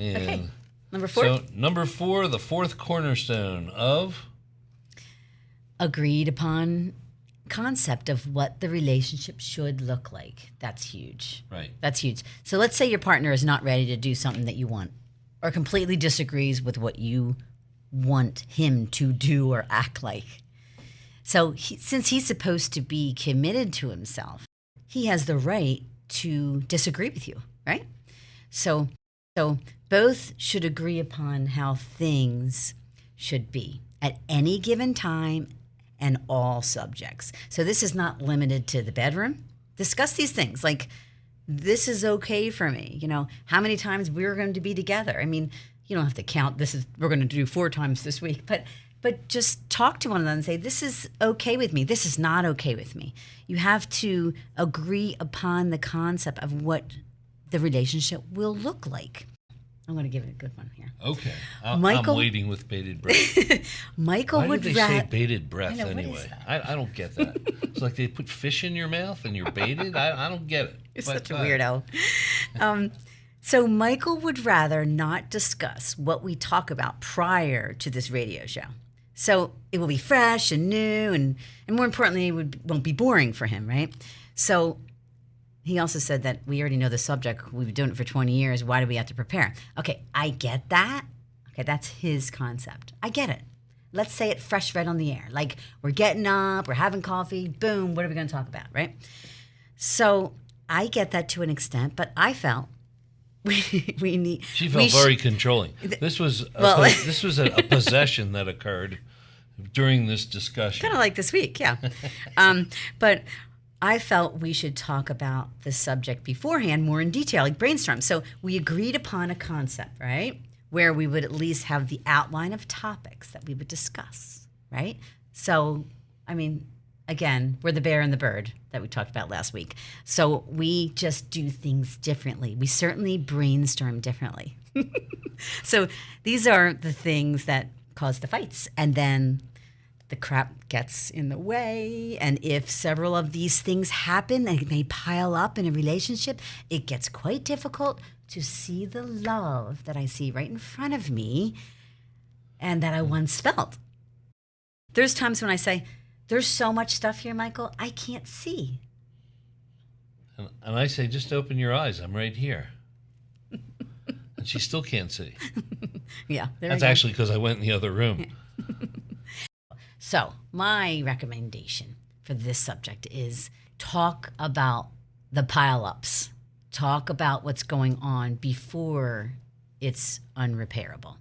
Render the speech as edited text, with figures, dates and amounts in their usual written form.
And Okay. Number 4. So, number 4, the fourth cornerstone of... Agreed upon concept of what the relationship should look like. That's huge. Right. That's huge. So let's say your partner is not ready to do something that you want or completely disagrees with what you want him to do or act like. So since he's supposed to be committed to himself, he has the right to disagree with you, right? So both should agree upon how things should be at any given time and all subjects. So this is not limited to the bedroom. Discuss these things like, this is okay for me. You know, how many times we're going to be together. I mean, you don't have to count. We're going to do 4 times this week, but just talk to one another and say, this is okay with me. This is not okay with me. You have to agree upon the concept of what the relationship will look like. I'm going to give it a good one here. Okay. I'm waiting with bated breath. Michael Why would did they say bated breath know, what anyway? is that? I don't get that. It's like they put fish in your mouth and you're baited. I don't get it. You're such a weirdo. So Michael would rather not discuss what we talk about prior to this radio show. So it will be fresh and new, and more importantly, it won't be boring for him, right? So he also said that we already know the subject. We've been doing it for 20 years. Why do we have to prepare? Okay, I get that. Okay, that's his concept. I get it. Let's say it fresh right on the air. Like, we're getting up, we're having coffee, boom, what are we going to talk about, right? So I get that to an extent, but I felt we need... She felt very controlling. This was a possession that occurred during this discussion. Kind of like this week, yeah. But I felt we should talk about the subject beforehand more in detail, like brainstorm. So we agreed upon a concept, right? Where we would at least have the outline of topics that we would discuss, right? So, I mean, again, we're the bear and the bird that we talked about last week. So we just do things differently. We certainly brainstorm differently. So these are the things that cause the fights. And then the crap gets in the way. And if several of these things happen and they pile up in a relationship, it gets quite difficult to see the love that I see right in front of me and that I once felt. There's times when I say, there's so much stuff here, Michael, I can't see. And I say, just open your eyes. I'm right here. And she still can't see. Yeah. That's actually because I went in the other room. So my recommendation for this subject is talk about the pile-ups. Talk about what's going on before it's unrepairable.